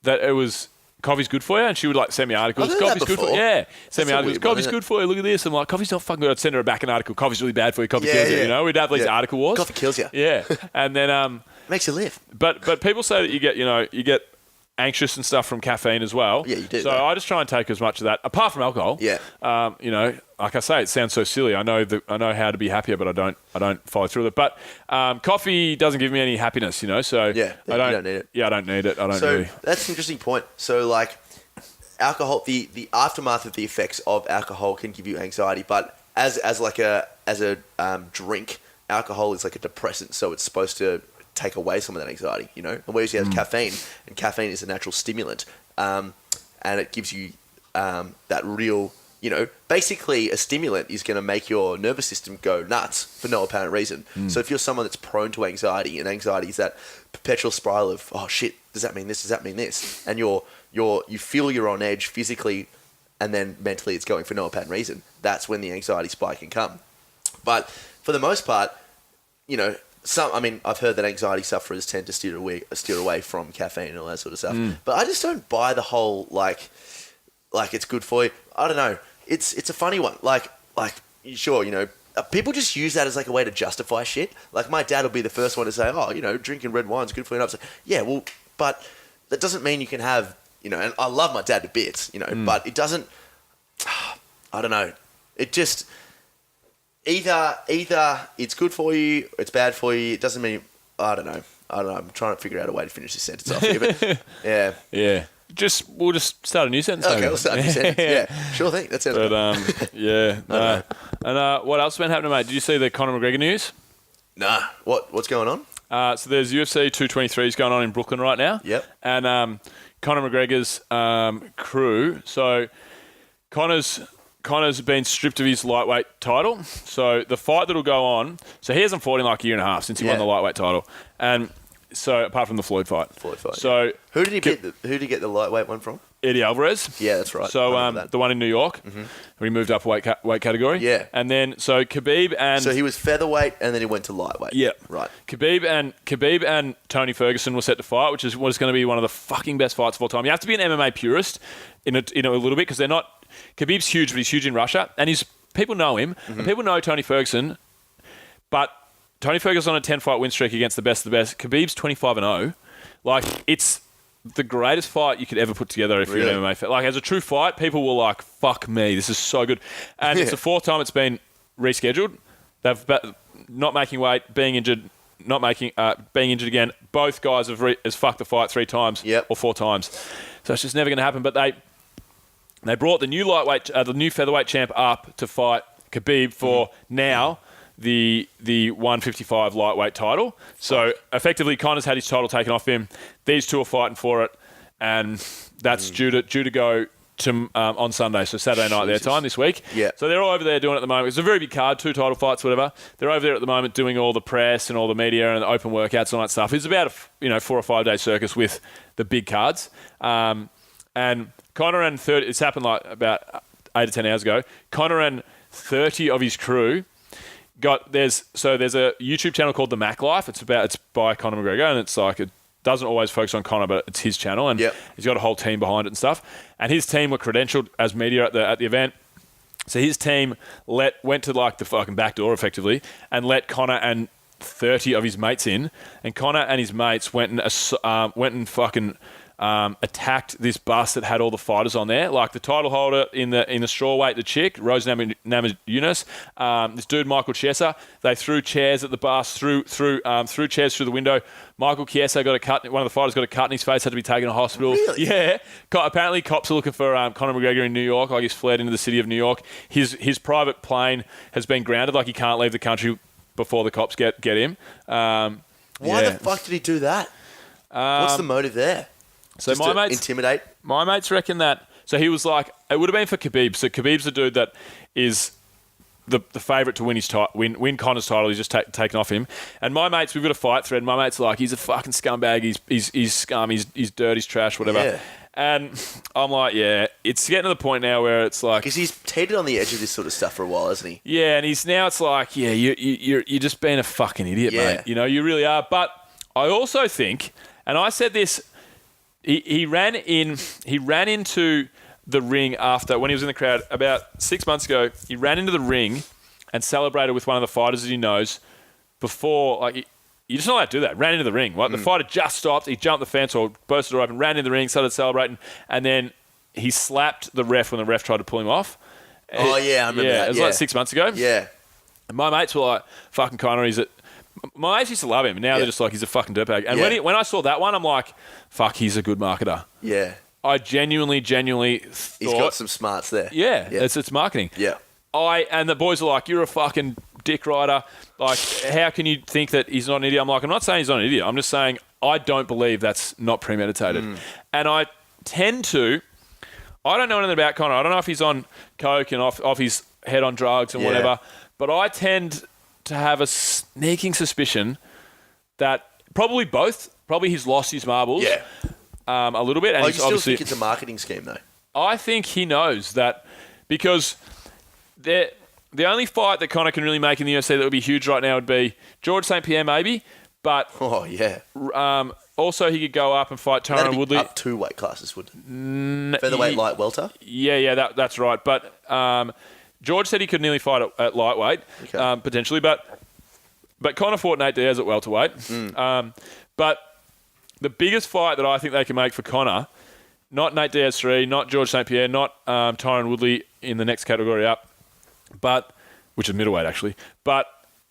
B: that it was. Coffee's good for you, and she would send me articles.
C: I've heard
B: Coffee's
C: that
B: good for you.
C: before.
B: Yeah, send me
C: That's a
B: articles.
C: weird one,
B: Coffee's
C: isn't
B: good for you. Look at this. I'm like, coffee's not fucking good. I'd send her back an article. Coffee's really bad for you. Coffee kills you. We'd have these article wars.
C: Coffee kills you.
B: Yeah, and then
C: makes you live.
B: But people say that you get anxious and stuff from caffeine as well.
C: Yeah, you do.
B: So I just try and take as much of that, apart from alcohol.
C: Yeah.
B: Like I say, it sounds so silly. I know how to be happier, but I don't follow through with it. But coffee doesn't give me any happiness, So
C: you don't need it.
B: Yeah, I don't need it. I don't
C: so
B: really.
C: That's an interesting point. So alcohol, the aftermath of the effects of alcohol can give you anxiety, but as a drink, alcohol is like a depressant, so it's supposed to take away some of that anxiety, And whereas you have caffeine, and caffeine is a natural stimulant, and it gives you that real, basically a stimulant is going to make your nervous system go nuts for no apparent reason. So if you're someone that's prone to anxiety, and anxiety is that perpetual spiral of, oh shit, does that mean this? Does that mean this? And you feel you're on edge physically, and then mentally it's going for no apparent reason. That's when the anxiety spike can come. But for the most part, I've heard that anxiety sufferers tend to steer away from caffeine and all that sort of stuff. But I just don't buy the whole like it's good for you. I don't know. It's a funny one. Sure, people just use that as a way to justify shit. My dad will be the first one to say, oh, drinking red wine's good for you. And I'm like, yeah, well, but that doesn't mean you can have, and I love my dad to bits, but it doesn't, I don't know. It just, either it's good for you, or it's bad for you. It doesn't mean, I don't know. I'm trying to figure out a way to finish this sentence off here, but yeah.
B: Yeah. We'll just start a new sentence.
C: Okay, we'll start a new sentence. Yeah, sure thing. That sounds good.
B: Yeah. No. And what else has been happening, mate? Did you see the Conor McGregor news?
C: Nah. What's going on?
B: So there's UFC 223s going on in Brooklyn right now.
C: Yep.
B: And Conor McGregor's crew. So Conor's been stripped of his lightweight title. So the fight that'll go on. So he hasn't fought in a year and a half since he won the lightweight title. And so apart from the Floyd fight. So
C: who did he get the lightweight one from?
B: Eddie Alvarez.
C: Yeah, that's right.
B: So the one in New York, where he moved up a weight category.
C: Yeah.
B: And then so Khabib and
C: so he was featherweight and then he went to lightweight.
B: Yeah.
C: Right.
B: Khabib and Tony Ferguson were set to fight, which is what is going to be one of the fucking best fights of all time. You have to be an MMA purist in a little bit, because they're not. Khabib's huge, but he's huge in Russia, and people know him, and people know Tony Ferguson, but Tony Ferguson on a 10-fight win streak against the best of the best. Khabib's 25-0. It's the greatest fight you could ever put together if you're an MMA fan. As a true fight, people were fuck me, this is so good. And it's the 4th time it's been rescheduled. They've not making weight, being injured, being injured again. Both guys has fucked the fight 3 times or 4 times. So it's just never going to happen. But they brought the new the new featherweight champ up to fight Khabib for now the 155 lightweight title. So effectively, Conor's had his title taken off him. These two are fighting for it, and that's due to go to on Sunday, so Saturday night their time this week.
C: Yeah.
B: So they're all over there doing it at the moment. It's a very big card, 2 title fights, whatever. They're over there at the moment doing all the press and all the media and the open workouts and all that stuff. It's about a 4 or 5 day circus with the big cards. And Conor and 30. It's happened about 8 to 10 hours ago. Conor and 30 of his crew. There's a YouTube channel called The Mac Life. It's by Conor McGregor, and it's it doesn't always focus on Conor, but it's his channel, and he's got a whole team behind it and stuff. And his team were credentialed as media at the event. So his team went to the fucking back door effectively and let Conor and 30 of his mates in, and Conor and his mates went and fucking attacked this bus that had all the fighters on there, like the title holder in the strawweight, the chick Rose Namajunas, this dude Michael Chiesa. They threw chairs at the bus, threw chairs through the window. Michael Chiesa got a cut. One of the fighters got a cut in his face, had to be taken to hospital.
C: Really?
B: Yeah. Apparently, cops are looking for Conor McGregor in New York. He's fled into the city of New York. His private plane has been grounded. He can't leave the country before the cops get him.
C: Why the fuck did he do that? What's the motive there?
B: So
C: just to intimidate.
B: My mates reckon that. So he was like, it would have been for Khabib. So Khabib's the dude that is the favourite to win Conor's title. He's just taken off him. And my mates, we've got a fight thread. My mates are like, he's a fucking scumbag. He's scum. He's dirt. He's trash. Whatever.
C: Yeah.
B: And I'm like, yeah, it's getting to the point now where it's like,
C: because he's teetered on the edge of this sort of stuff for a while, hasn't he?
B: Yeah, and it's like, yeah, you're just being a fucking idiot, mate. You know, you really are. But I also think, and I said this, he ran into the ring after, when he was in the crowd about 6 months ago. He ran into the ring and celebrated with one of the fighters that he knows before, like. You're just not allowed to do that. Ran into the ring. Right? The fighter just stopped. He jumped the fence or burst the rope and ran into the ring, started celebrating, and then he slapped the ref when the ref tried to pull him off.
C: Oh, yeah, I remember that.
B: It was like 6 months ago.
C: Yeah.
B: And my mates were like, fucking Conor, my mates used to love him, and now they're just like, he's a fucking dirtbag. And when I saw that one, I'm like, fuck, he's a good marketer.
C: Yeah.
B: I genuinely thought...
C: He's got some smarts there.
B: Yeah. It's marketing.
C: Yeah.
B: And the boys are like, you're a fucking dick rider. Like, how can you think that he's not an idiot? I'm like, I'm not saying he's not an idiot. I'm just saying I don't believe that's not premeditated. And I tend to... I don't know anything about Conor. I don't know if he's on coke and off his head on drugs and whatever, but I tend to have a sneaking suspicion that probably both. Probably he's lost his marbles a little bit. And
C: you still think it's a marketing scheme, though? I
B: think he knows that because... The only fight that Conor can really make in the UFC that would be huge right now would be George St. Pierre, maybe. But also he could go up and fight Tyron Woodley.
C: Up 2 weight classes, wouldn't it? Featherweight, light welter?
B: Yeah, that's right. But George said he could nearly fight at lightweight, potentially. But Conor fought Nate Diaz at welterweight. But the biggest fight that I think they can make for Conor, not Nate Diaz 3, not George St. Pierre, not Tyron Woodley in the next category up, which is middleweight actually. But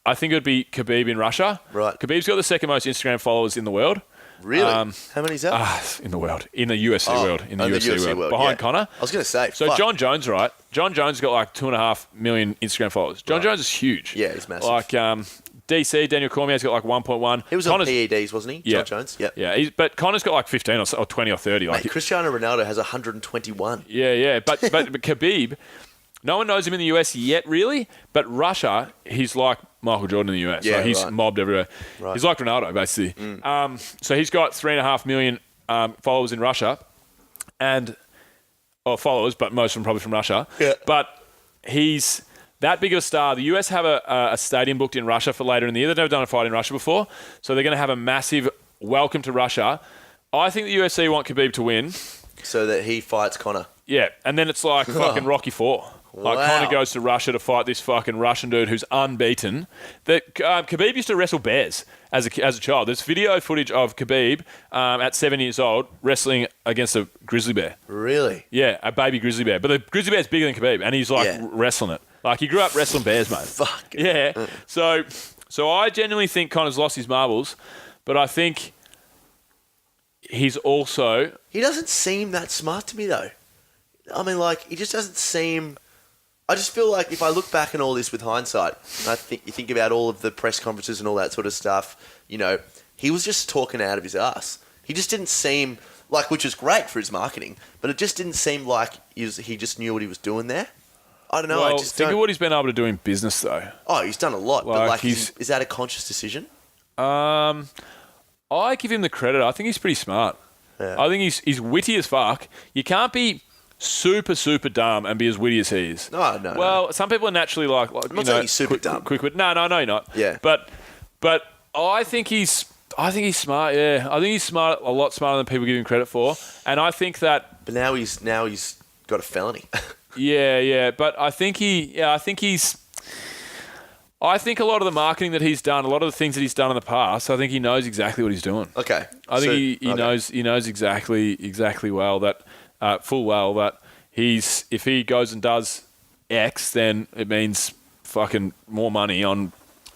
B: I think it would be Khabib in Russia.
C: Right.
B: Khabib's got the second most Instagram followers in the world.
C: Really? How many is that?
B: In the world. In the UFC world. In the UFC world. Behind Conor.
C: I was going to say.
B: So John Jones, right? John Jones got like 2.5 million Instagram followers. John Jones is huge.
C: Yeah, he's massive.
B: Like DC, Daniel Cormier's got like 1.1.
C: He was on PEDs, wasn't he? John Jones? Yep.
B: Yeah. But Connor's got like 15 or 20 or 30.
C: Mate, Cristiano Ronaldo has 121.
B: Yeah. But Khabib... No one knows him in the US yet, really, but Russia, he's like Michael Jordan in the US. Yeah, he's mobbed everywhere. Right. He's like Ronaldo, basically. So he's got 3.5 million followers in Russia, followers, but most of them probably from Russia. Yeah. But he's that big of a star. The US have a stadium booked in Russia for later in the year. They've never done a fight in Russia before, so they're going to have a massive welcome to Russia. I think the UFC want Khabib to win.
C: So that he fights Conor.
B: Yeah, and then it's like fucking Rocky IV. Like, Conor goes to Russia to fight this fucking Russian dude who's unbeaten. Khabib used to wrestle bears as a child. There's video footage of Khabib at 7 years old wrestling against a grizzly bear.
C: Really?
B: Yeah, a baby grizzly bear. But the grizzly bear's bigger than Khabib, and he's like wrestling it. Like, he grew up wrestling bears, mate.
C: Fuck.
B: Yeah. So I genuinely think Conor's lost his marbles, but I think he's also...
C: He doesn't seem that smart to me, though. I mean, like, he just doesn't seem... I just feel like if I look back on all this with hindsight, you think about all of the press conferences and all that sort of stuff, you know, he was just talking out of his ass. He just didn't seem like, which is great for his marketing, but it just didn't seem like he just knew what he was doing there. I don't know.
B: Well, think of what he's been able to do in business, though.
C: Oh, he's done a lot, but like, is that a conscious decision?
B: I give him the credit. I think he's pretty smart. Yeah. I think he's witty as fuck. You can't be super, super dumb and be as witty as he is.
C: No.
B: Well, some people are naturally like
C: I'm not saying he's super dumb.
B: Quick. No, you're not.
C: Yeah.
B: But I think he's smart. Yeah, I think he's smart, a lot smarter than people give him credit for. And I think that.
C: But now he's got a felony.
B: yeah. But I think I think a lot of the marketing that he's done, a lot of the things that he's done in the past, I think he knows exactly what he's doing.
C: Okay.
B: I think he knows exactly well that. Full well that if he goes and does X, then it means fucking more money on,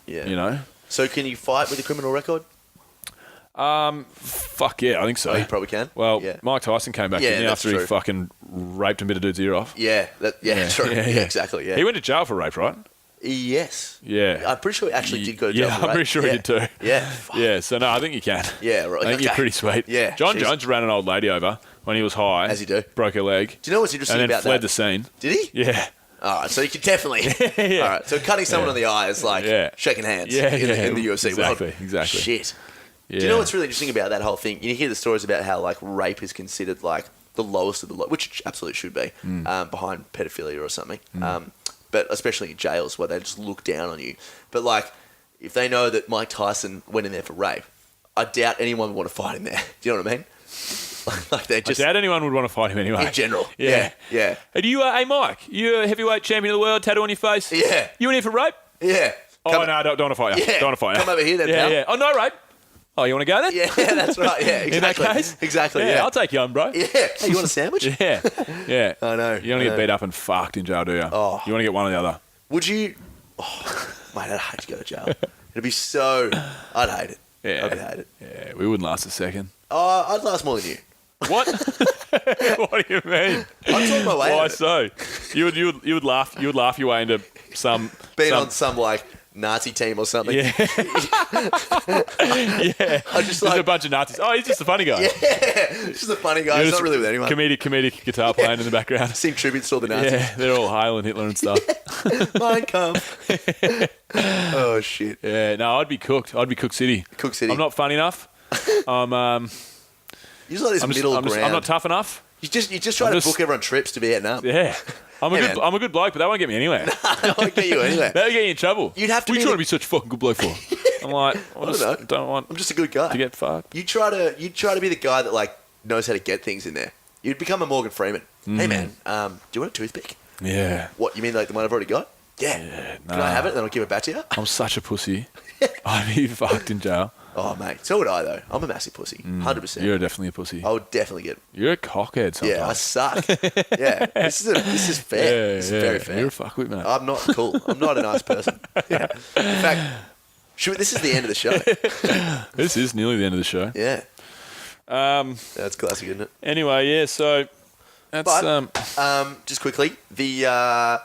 B: you know.
C: So can you fight with a criminal record?
B: Fuck yeah, I think so.
C: Oh, you probably can.
B: Well, Mike Tyson came back in after he fucking raped and bit a dude's ear off.
C: Yeah, true. Yeah, exactly. Yeah.
B: He went to jail for rape, right?
C: Yes.
B: Yeah.
C: I'm pretty sure he actually did go to jail.
B: Yeah,
C: for
B: I'm
C: rape.
B: pretty sure he did too.
C: Yeah.
B: Yeah, so no, I think you can.
C: Yeah, right.
B: I think you're pretty sweet.
C: Yeah,
B: John
C: jeez.
B: Jones ran an old lady over when he was high.
C: As you do.
B: Broke her leg.
C: Do you know what's interesting
B: and then
C: about
B: fled
C: that?
B: the scene.
C: Did he?
B: Yeah.
C: All right, so you can definitely.
B: Yeah.
C: All right, so cutting someone on the eye is like shaking hands in the UFC world.
B: Exactly.
C: Shit.
B: Yeah.
C: Do you know what's really interesting about that whole thing? You hear the stories about how like rape is considered like the lowest of the low, which it absolutely should be, behind pedophilia or something. But especially in jails where they just look down on you. But like, if they know that Mike Tyson went in there for rape, I doubt anyone would want to fight him there. Do you know what I mean? Like they just.
B: I doubt anyone would want to fight him anyway.
C: In general.
B: Yeah.
C: Yeah.
B: Hey, hey Mike, you a heavyweight champion of the world, tattoo on your face?
C: Yeah.
B: You in here for rape?
C: Yeah.
B: Oh, no, don't want to fight you.
C: Yeah.
B: Don't want to fight you.
C: Come over here then, pal.
B: Yeah. Oh, no rape? Oh, you want to go then?
C: Yeah, that's right. Yeah, exactly.
B: In that case?
C: Exactly, yeah.
B: I'll take you home, bro.
C: Yeah. Hey, you want a sandwich?
B: Yeah. Yeah.
C: I know.
B: You don't want to get beat up and fucked in jail, do you?
C: Oh.
B: You want to get one or the other.
C: Would you... Oh, mate, I'd hate to go to jail. It'd be so... I'd hate it.
B: Yeah.
C: I'd hate it.
B: Yeah, we wouldn't last a second.
C: Oh, I'd last more than you.
B: What? What do you mean?
C: I'd talk my way
B: Why
C: out of it.
B: so? You would laugh your way into some
C: Being on some, like, Nazi team or something.
B: Yeah. Yeah.
C: I just
B: There's
C: like...
B: a bunch of Nazis. Oh, he's just a funny guy.
C: Yeah. Just a funny guy. He's not really with anyone.
B: Comedic guitar playing in the background.
C: Sing tributes to all the Nazis.
B: Yeah, they're all hailing Hitler and stuff.
C: Mein Kampf. Oh, shit.
B: Yeah, no, I'd be cooked. I'd be Cook City.
C: Cook City.
B: I'm not funny enough. I'm
C: You're just like this middle ground.
B: I'm not tough enough.
C: You just try to book everyone trips to Vietnam.
B: Yeah. I'm
C: man.
B: a good bloke, but that won't get me anywhere.
C: I won't get you anywhere.
B: That'll get you in trouble.
C: You'd have to
B: What are
C: be
B: you trying
C: the-
B: to be such a fucking good bloke for? I'm like, I don't want
C: I'm just a good guy.
B: to get fucked.
C: You try to be the guy that like knows how to get things in there. You'd become a Morgan Freeman. Hey man, do you want a toothpick?
B: Yeah.
C: What, you mean like the one I've already got? Yeah. Can I have it? Then I'll give it back to you.
B: I'm such a pussy. I'd be fucked in jail.
C: Oh mate, so would I though. I'm a massive pussy, 100%.
B: You're definitely a pussy.
C: I would definitely get.
B: You're a cockhead sometimes.
C: Yeah, I suck. Yeah, this is fair. This is very fair.
B: You're a fuckwit, man.
C: I'm not cool. I'm not a nice person. Yeah. In fact, this is the end of the show.
B: This is nearly the end of the show.
C: Yeah. That's classic, isn't it?
B: Anyway, yeah, so that's
C: But just quickly, the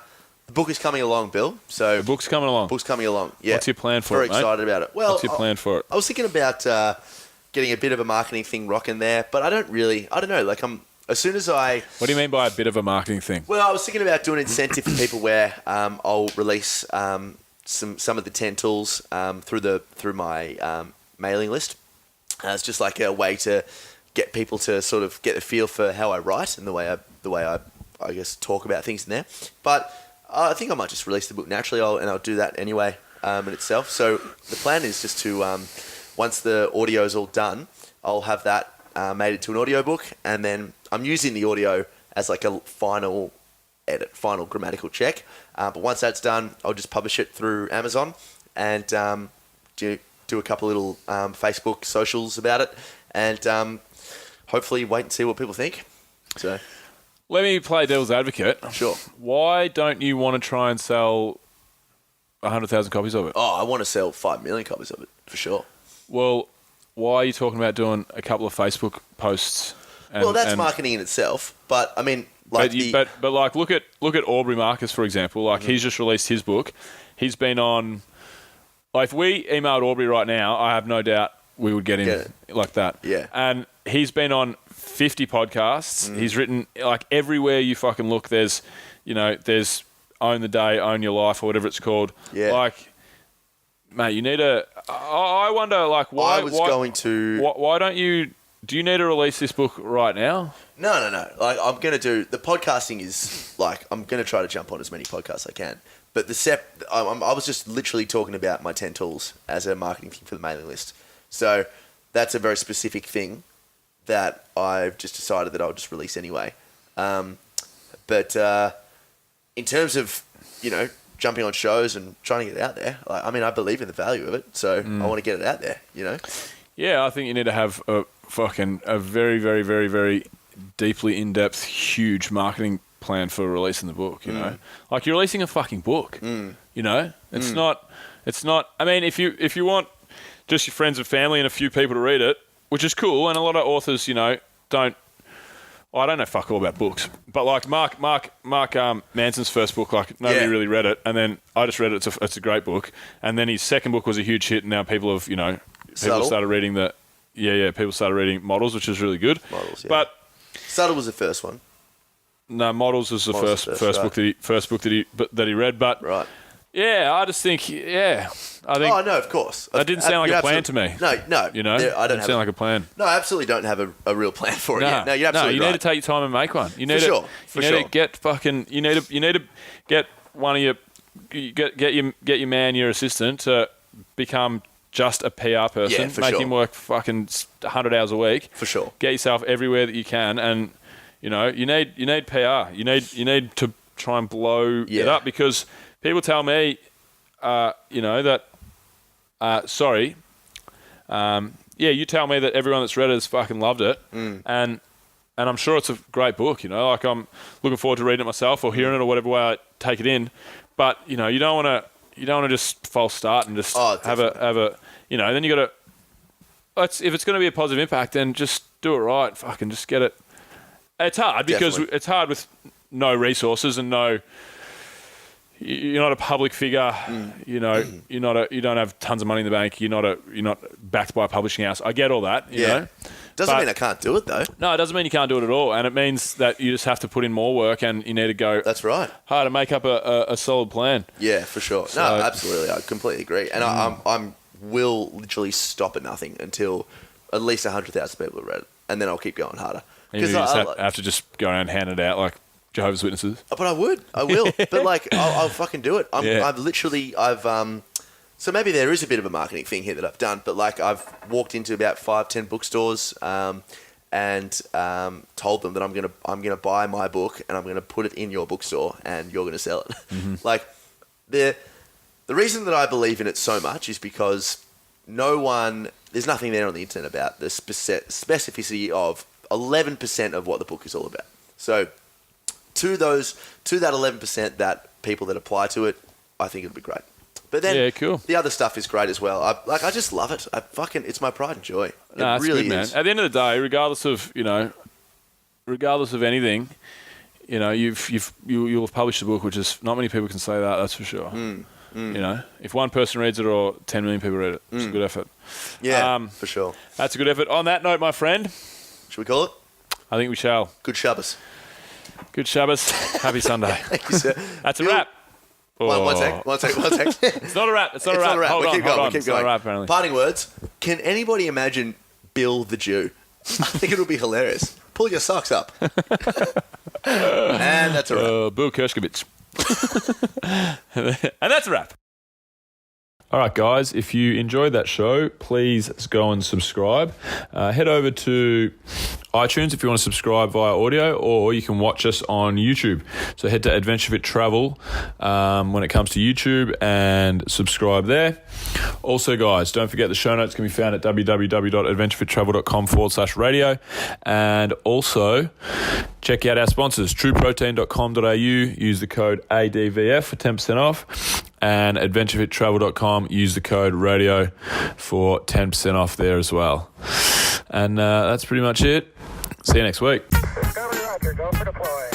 C: book is coming along, Bill. So
B: the book's coming along.
C: book's coming along. Yeah.
B: What's your plan for
C: Very
B: it, mate?
C: excited about it. Well,
B: What's your plan for it?
C: I was thinking about getting a bit of a marketing thing rocking there, but I don't know. Like as soon as I.
B: What do you mean by a bit of a marketing thing?
C: Well, I was thinking about doing an incentive for people where I'll release some of the 10 tools through my mailing list. It's just like a way to get people to sort of get a feel for how I write and the way I guess talk about things in there. But I think I might just release the book naturally, and I'll do that anyway in itself. So the plan is just to once the audio is all done, I'll have that made into an audio book, and then I'm using the audio as like a final edit, final grammatical check. But once that's done, I'll just publish it through Amazon and do a couple little Facebook socials about it, and hopefully wait and see what people think. So
B: Let me play devil's advocate.
C: sure.
B: Why don't you want to try and sell 100,000 copies of it?
C: Oh, I want to sell 5 million copies of it for sure.
B: Well, why are you talking about doing a couple of Facebook posts?
C: Well, that's marketing in itself, but I mean, like
B: but like look at Aubrey Marcus, for example. Like he's just released his book. He's been on. Like if we emailed Aubrey right now, I have no doubt we would get him like that.
C: Yeah.
B: And he's been on 50 podcasts. He's written like everywhere you fucking look. There's Own the Day, Own Your Life, or whatever it's called.
C: Yeah.
B: Like, mate, you need a. I wonder, like, why? Why don't you? Do you need to release this book right now?
C: No. Like I'm gonna do the podcasting is like I'm gonna try to jump on as many podcasts as I can. But I was just literally talking about my 10 tools as a marketing thing for the mailing list. So that's a very specific thing that I've just decided that I'll just release anyway. But in terms of, jumping on shows and trying to get it out there, like, I mean, I believe in the value of it. So I want to get it out there,
B: Yeah, I think you need to have a very, very, very, very deeply in-depth, huge marketing plan for releasing the book, you know? Like you're releasing a fucking book, It's not, I mean, if you want just your friends and family and a few people to read it, which is cool, and a lot of authors, don't, I don't know fuck all about books, but like Mark Manson's first book, like nobody really read it, and then I just read it. It's a great book, and then his second book was a huge hit, and now people have started reading people started reading Models, which is really good.
C: Models, yeah.
B: But
C: Subtle was the first one.
B: No, Models was the first book that he read, but
C: right.
B: Yeah, I just think I think.
C: Oh no, of course.
B: That didn't sound like a plan to me.
C: No.
B: You know,
C: I don't
B: sound like a plan.
C: No, I absolutely don't have a real plan for it.
B: No,
C: No, you're absolutely
B: you
C: right.
B: need to take your time and make one. You need
C: For sure.
B: to get fucking. You need to get one of your get your man, your assistant, to become just a PR person.
C: Yeah,
B: Make him work fucking 100 hours a week.
C: For sure.
B: Get yourself everywhere that you can, and you need PR. You need to try and blow it up, because people tell me, that. You tell me that everyone that's read it has fucking loved it, and I'm sure it's a great book. Like I'm looking forward to reading it myself or hearing it or whatever way I take it in. But you don't want to just false start and just have a then you got to. If it's going to be a positive impact, then just do it right. Fucking just get it. It's hard because it's hard with no resources and no. You're not a public figure. You don't have tons of money in the bank. You're not backed by a publishing house. I get all that. You know?
C: Doesn't mean I can't do it though.
B: No, it doesn't mean you can't do it at all. And it means that you just have to put in more work, and you need to go.
C: That's right.
B: Hard to make up a solid plan.
C: Yeah, for sure.
B: So,
C: no, absolutely. I completely agree. And I will literally stop at nothing until at least 100,000 people have read it, and then I'll keep going harder.
B: You just have to just go around and hand it out like Jehovah's Witnesses.
C: But I will. But like, I'll fucking do it. So maybe there is a bit of a marketing thing here that I've done, but like I've walked into about 5-10 bookstores and told them that I'm gonna buy my book and I'm gonna put it in your bookstore and you're gonna sell it. Mm-hmm. Like the reason that I believe in it so much is because there's nothing there on the internet about the specificity of 11% of what the book is all about. So to that 11% that people that apply to it, I think it'll be great. But then the other stuff is great as well. I just love it. It's my pride and joy.
B: No, it really is. Man. At the end of the day, regardless of anything, you'll have published a book, which is not many people can say that. That's for sure. If one person reads it or 10 million people read it, it's a good effort.
C: Yeah, for sure.
B: That's a good effort. On that note, my friend,
C: should we call it?
B: I think we shall.
C: Good Shabbos.
B: Good Shabbos. Happy Sunday.
C: Thank you, sir.
B: That's a wrap.
C: One sec.
B: It's not a wrap. It's not a wrap. Hold on.
C: Keep going.
B: It's not a wrap, apparently.
C: Parting words. Can anybody imagine Bill the Jew? I think it would be hilarious. Pull your socks up. And that's a wrap.
B: Bill Kershkovich. And that's a wrap. All right, guys, if you enjoyed that show, please go and subscribe. Head over to iTunes if you want to subscribe via audio, or you can watch us on YouTube. So head to Adventure Fit Travel when it comes to YouTube and subscribe there. Also, guys, don't forget the show notes can be found at www.adventurefittravel.com/radio. And also, check out our sponsors, trueprotein.com.au. Use the code ADVF for 10% off. And adventurefittravel.com, use the code radio for 10% off there as well. And that's pretty much it. See you next week.
A: Discovery Roger, go for deploy.